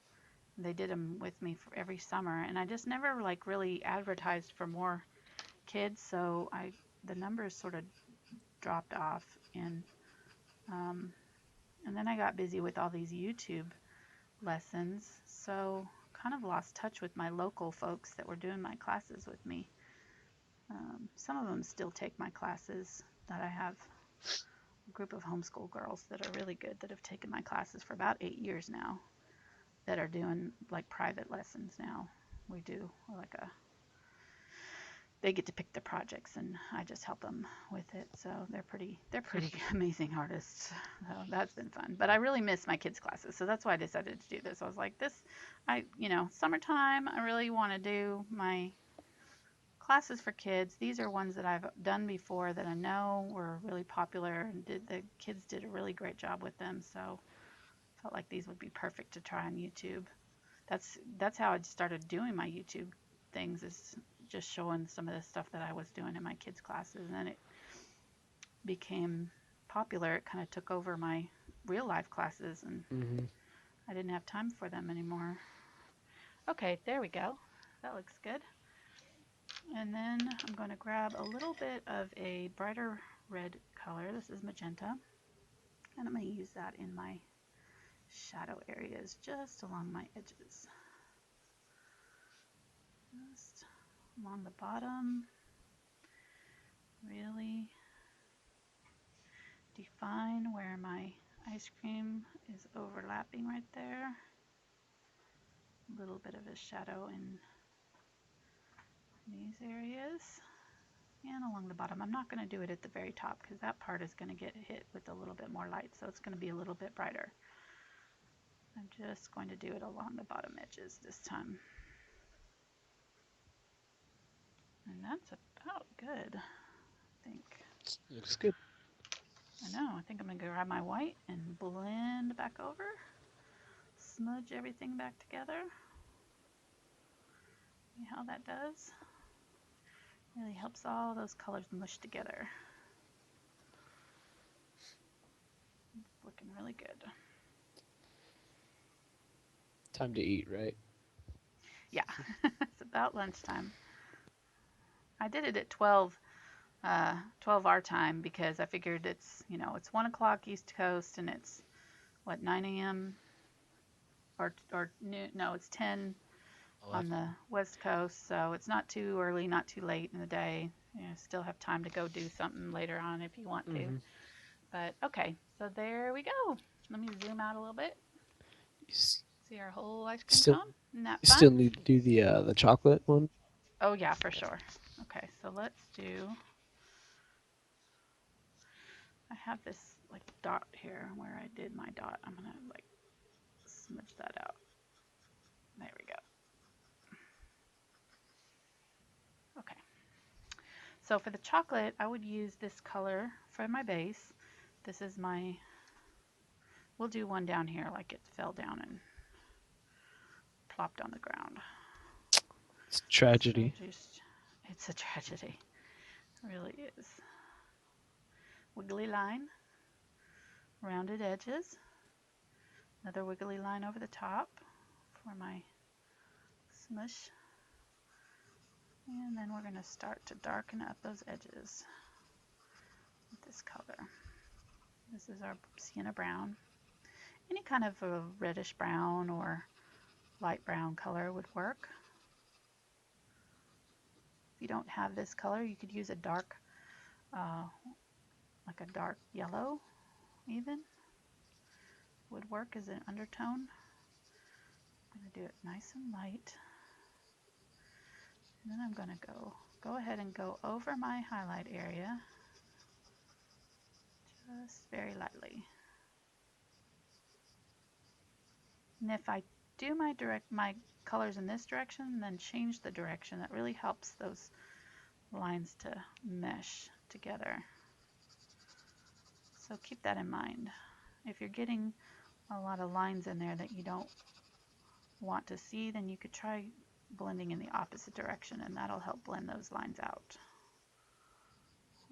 They did them with me for every summer, and I just never like really advertised for more kids, so I the numbers sort of dropped off, um, and then I got busy with all these YouTube lessons, so kind of lost touch with my local folks that were doing my classes with me. Some of them still take my classes. That I have a group of homeschool girls that are really good that have taken my classes for about 8 years now, that are doing like private lessons now. We do like a they get to pick the projects and I just help them with it. So they're pretty amazing artists. So that's been fun. But I really miss my kids classes. So that's why I decided to do this. I was like summertime, I really want to do my classes for kids. These are ones that I've done before that I know were really popular, and the kids did a really great job with them. So I felt like these would be perfect to try on YouTube. That's how I started doing my YouTube things, is just showing some of the stuff that I was doing in my kids' classes, and then it became popular. It kind of took over my real life classes, and Hmm. I didn't have time for them anymore. Okay, there we go. That looks good. And then I'm going to grab a little bit of a brighter red color. This is magenta, and I'm going to use that in my shadow areas just along my edges, just along the bottom. Really define where my ice cream is overlapping right there. A little bit of a shadow in these areas and along the bottom. I'm not going to do it at the very top because that part is going to get hit with a little bit more light, so it's going to be a little bit brighter. I'm just going to do it along the bottom edges this time. And that's about good, I think. Looks good. I know, I think I'm going to grab my white and blend back over, smudge everything back together. See how that does? Really helps all those colors mush together. It's looking really good. Time to eat, right? Yeah, it's about lunchtime. I did it at 12 our time because I figured it's 1 o'clock East Coast, and it's what, 9 a.m. or noon, no, it's 10 on 11. the West Coast, so it's not too early, not too late in the day. Still have time to go do something later on if you want to. Hmm. But okay, so there we go. Let me zoom out a little bit. You s- See our whole ice cream still, cone? Isn't that you fun? still need to do the chocolate one. Oh yeah, for sure. Okay, so let's do, I have this like dot here where I did my dot. I'm gonna like smudge that out. There we go. Okay. So for the chocolate, I would use this color for my base. This is my, we'll do one down here like it fell down and plopped on the ground. It's a So tragedy. just, it's a tragedy. It really is. Wiggly line, rounded edges, another wiggly line over the top for my smush. And then we're going to start to darken up those edges with this color. This is our sienna brown. Any kind of a reddish brown or light brown color would work. If you don't have this color, you could use a dark, uh, like a dark yellow even, would work as an undertone. I'm going to do it nice and light. And then I'm going to go ahead and go over my highlight area just very lightly. And if I do my colors in this direction and then change the direction, that really helps those lines to mesh together. So keep that in mind. If you're getting a lot of lines in there that you don't want to see, then you could try blending in the opposite direction, and that'll help blend those lines out.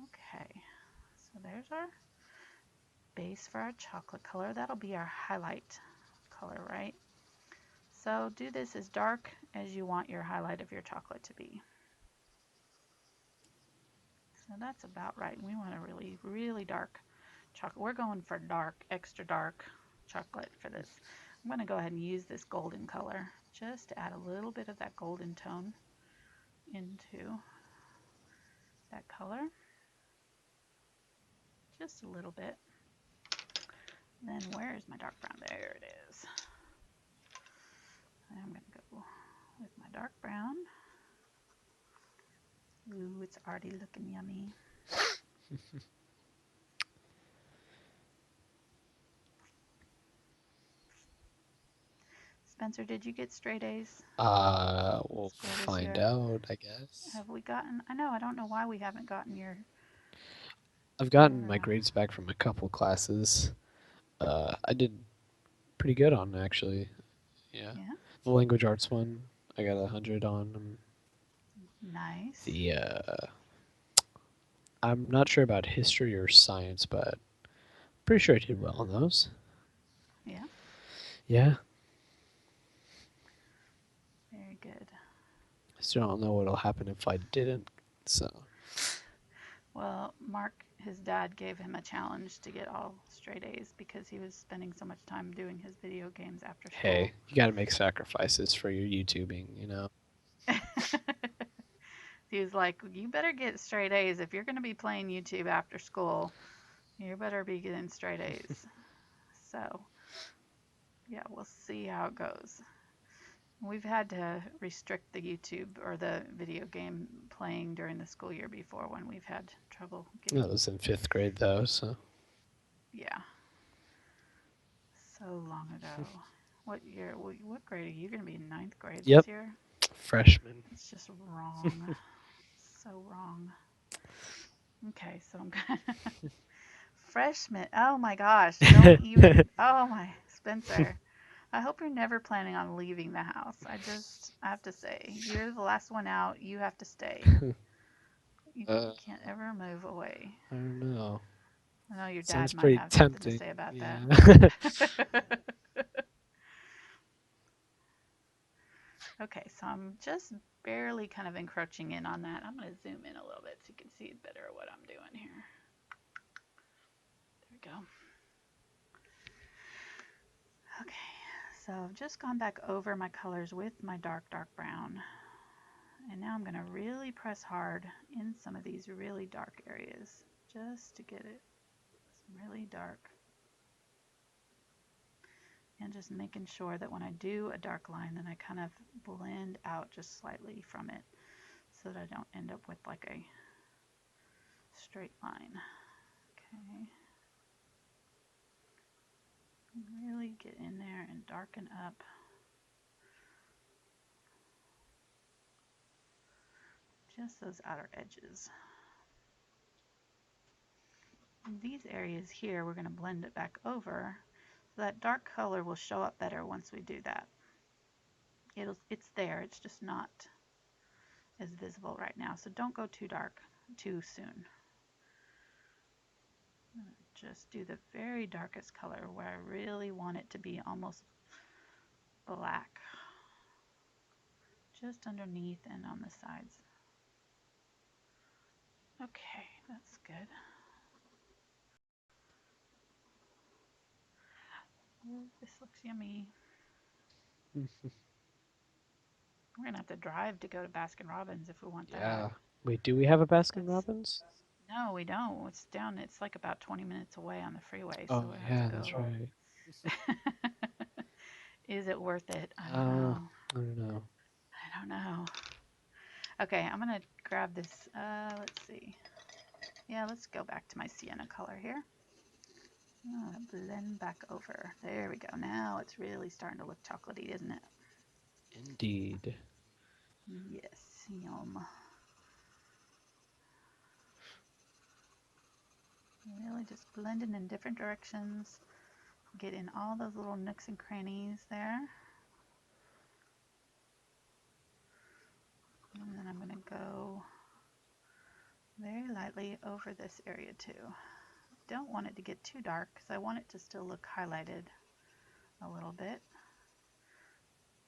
Okay, So there's our base for our chocolate color. That'll be our highlight color, right? So do this as dark as you want your highlight of your chocolate to be. So that's about right. We want a really, really dark chocolate. We're going for dark, extra dark chocolate for this. I'm going to go ahead and use this golden color just to add a little bit of that golden tone into that color. Just a little bit. Then where is my dark brown? There it is. And I'm going to go with my dark brown. Ooh, it's already looking yummy. Spencer, did you get straight A's in We'll school this find year? out, I guess. Have we gotten? I don't know why we haven't gotten I've your gotten my grades back from a couple classes. I did pretty good on actually. Yeah, yeah, the language arts one, I got 100 on. nice. The I'm not sure about history or science, but pretty sure I did well on those. Yeah, Yeah, very good. I still don't know what'll happen if I didn't. So Well, Mark, his dad gave him a challenge to get all straight A's because he was spending so much time doing his video games after school. hey, you got to make sacrifices for your YouTubing, you know. He was like, "You better get straight A's if you're going to be playing YouTube after school. You better be getting straight A's." So, yeah, we'll see how it goes. We've had to restrict the YouTube or the video game playing during the school year before when we've had trouble That getting, was in 5th grade though, so yeah, so long ago. What year, what grade are you going to be in ninth grade yep, this year? freshman. It's just wrong. So wrong. Okay, so I'm going to. Freshman. Oh my gosh. Don't even. Oh my. Spencer. I hope you're never planning on leaving the house. I have to say, you're the last one out. You have to stay. You uh, can't ever move away. I don't know. I know your Sounds dad might pretty have something to tempting. say about that. Yeah. Okay, so I'm just barely kind of encroaching in on that. I'm going to zoom in a little bit so you can see better what I'm doing here. There we go. Okay, so I've just gone back over my colors with my dark, dark brown. And now I'm going to really press hard in some of these really dark areas just to get it really dark. And just making sure that when I do a dark line, then I kind of blend out just slightly from it so that I don't end up with like a straight line. Okay. Really get in there and darken up just those outer edges. And these areas here, we're going to blend it back over so that dark color will show up better once we do that. It's there, it's just not as visible right now. So don't go too dark too soon. Just do the very darkest color where I really want it to be almost black. Just underneath and on the sides. Okay, that's good. Ooh, this looks yummy. We're gonna have to drive to go to Baskin Robbins if we want that. Yeah. Wait, do we have a Baskin That's Robbins? no, we don't. It's down. It's like about 20 minutes away on the freeway, so Oh we have to yeah, that's go. right. Is it worth it? I don't I know. don't know. I don't know. Okay, I'm gonna grab this. Let's see. Yeah, let's go back to my sienna color here. Blend back over. There we go. Now it's really starting to look chocolatey, isn't it? Indeed. Yes, yum. Really just blending in different directions. Get in all those little nooks and crannies there. And then I'm going to go very lightly over this area too. don't want it to get too dark because I want it to still look highlighted a little bit,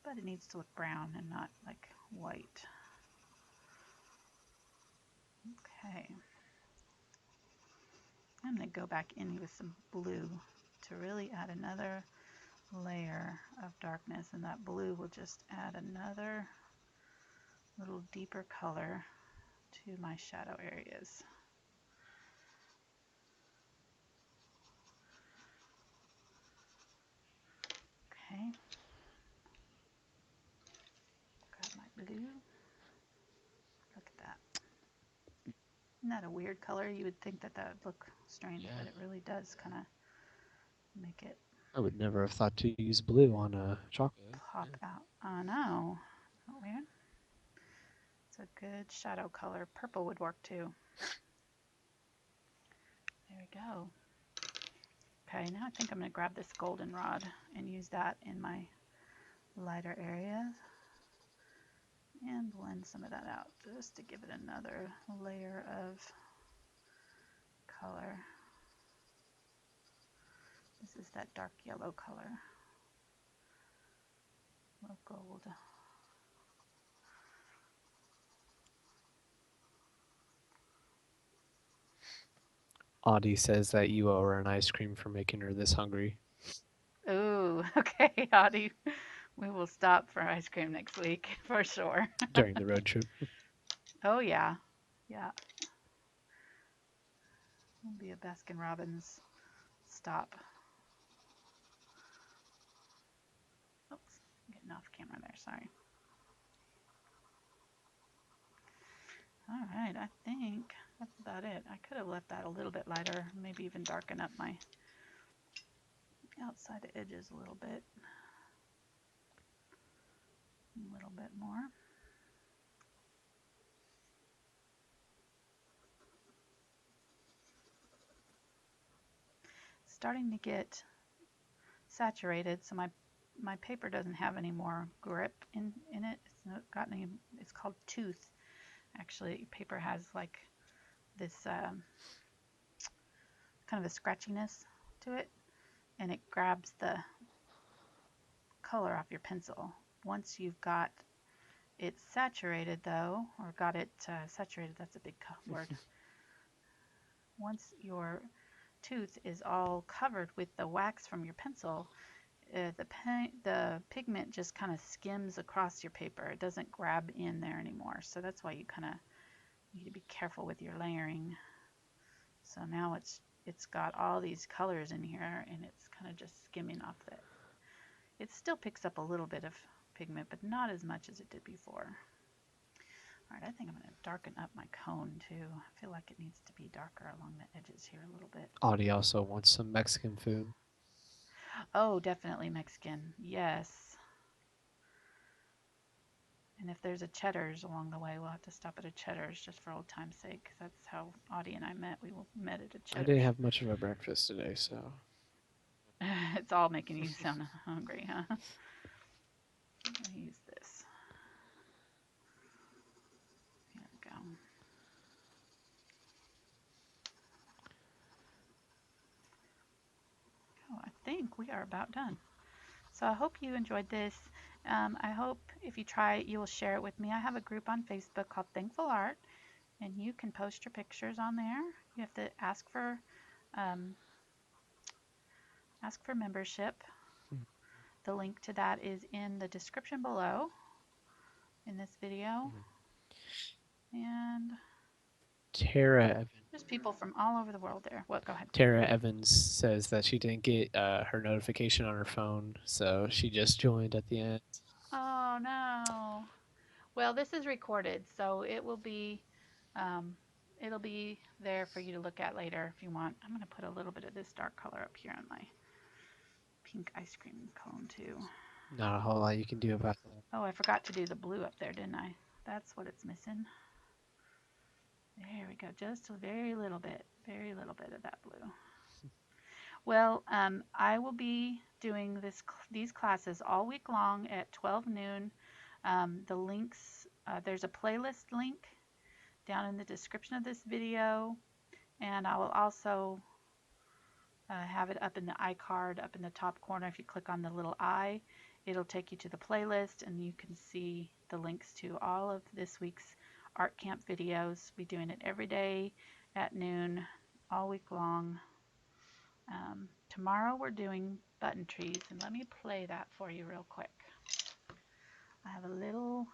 but it needs to look brown and not like white. Okay. I'm going to go back in with some blue to really add another layer of darkness, and that blue will just add another little deeper color to my shadow areas. Okay. Grab my blue. Look at that. Isn't that a weird color? You would think that that would look strange, Yeah. but it really does kind of make it I would never have thought to use blue on a chocolate. pop out. Oh no. Isn't that weird? It's a good shadow color. Purple would work too. There we go. Okay, now I think I'm going to grab this goldenrod and use that in my lighter areas and blend some of that out just to give it another layer of color. This is that dark yellow color. A little gold. Audie says that you owe her an ice cream for making her this hungry. Ooh, okay, Audie. We will stop for ice cream next week for sure. During the road trip. Oh yeah, yeah. It'll be a Baskin Robbins stop. Oops, getting off camera there, sorry. All right, I think that's about it. I could have left that a little bit lighter, maybe even darken up my outside edges a little bit more. Starting to get saturated, so my paper doesn't have any more grip in it. It's not got any. It's called tooth. Actually, paper has like this kind of a scratchiness to it, and it grabs the color off your pencil. Once you've got it saturated, though, or got it saturated, that's a big word. Once your tooth is all covered with the wax from your pencil, the pigment just kind of skims across your paper. It doesn't grab in there anymore. So that's why you kind of need to be careful with your layering. So now it's got all these colors in here, and it's kind of just skimming off that. It still picks up a little bit of pigment, but not as much as it did before. All right, I think I'm going to darken up my cone too. I feel like it needs to be darker along the edges here a little bit. Audie also wants some Mexican food. Oh, definitely Mexican. Yes. And if there's a Cheddar's along the way, we'll have to stop at a Cheddar's just for old time's sake. That's how Audie and I met. We met at a I didn't Cheddar's. have much of a breakfast today, so. It's all making you sound hungry, huh? I'm going to use this. Here we go. Oh, I think we are about done. So I hope you enjoyed this. I hope if you try it, you will share it with me. I have a group on Facebook called Thankful Art, and you can post your pictures on there. You have to ask for membership. The link to that is in the description below in this video. And Tara Evans. there's people from all over the world there. What? Go ahead. Tara Evans says that she didn't get her notification on her phone, so she just joined at the end. Oh no. Well, this is recorded, so it'll be there for you to look at later if you want. I'm going to put a little bit of this dark color up here on my pink ice cream cone too. Not a whole lot you can do about that. Oh, I forgot to do the blue up there, didn't I? That's what it's missing. There we go. Just a very little bit of that blue. Well, I will be doing these classes all week long at 12 noon. The links, there's a playlist link down in the description of this video, and I will also have it up in the iCard, up in the top corner. If you click on the little eye, it'll take you to the playlist and you can see the links to all of this week's art camp videos. We're doing it every day at noon, all week long. Tomorrow we're doing button trees, and let me play that for you real quick. I have a little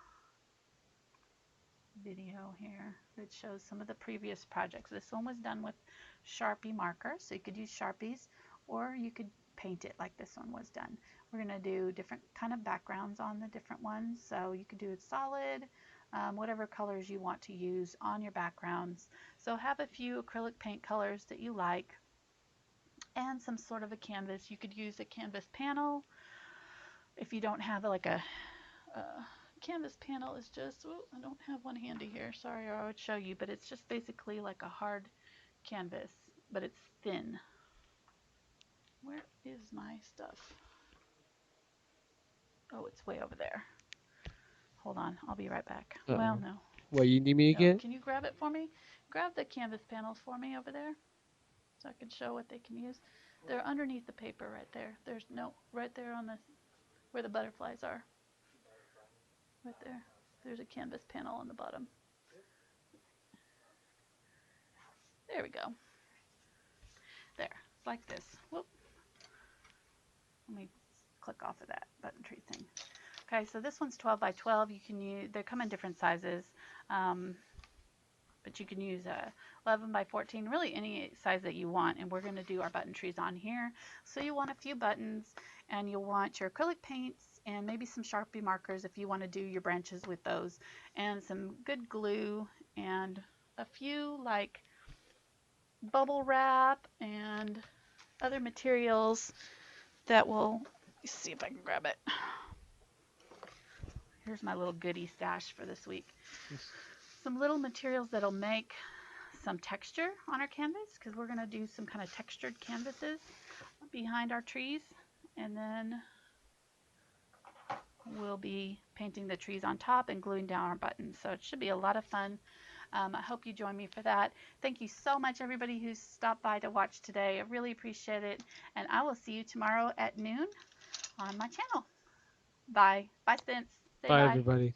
video here that shows some of the previous projects. This one was done with Sharpie markers, so you could use Sharpies or you could paint it like this one was done. We're going to do different kind of backgrounds on the different ones, so you could do it solid, whatever colors you want to use on your backgrounds. So have a few acrylic paint colors that you like and some sort of a canvas. You could use a canvas panel if you don't have like a canvas panel is just, oh, I don't have one handy here, sorry, or I would show you, but it's just basically like a hard canvas, but it's thin. Where is my stuff? Oh, it's way over there. Hold on, I'll be right back. Well, Uh-oh. no. What, you need me No, again? can you grab it for me? Grab the canvas panels for me over there so I can show what they can use. They're underneath the paper right there. There's no, right there on the, where the butterflies are. Right there. There's a canvas panel on the bottom. There we go. There, like this. Whoop. Let me click off of that button tree thing. Okay, so this one's 12 by 12. You can use, they come in different sizes, but you can use a 11 by 14, really any size that you want. And we're going to do our button trees on here. So you want a few buttons, and you'll want your acrylic paints and maybe some Sharpie markers if you want to do your branches with those, and some good glue and a few like bubble wrap and other materials that will, let's see if I can grab it. Here's my little goodie stash for this week. Some little materials that'll make some texture on our canvas, because we're going to do some kind of textured canvases behind our trees, and then we'll be painting the trees on top and gluing down our buttons. So it should be a lot of fun. I hope you join me for that. Thank you so much, everybody who stopped by to watch today. I really appreciate it, and I will see you tomorrow at noon on my channel. Bye. Bye, Spence. Say Bye, bye. everybody.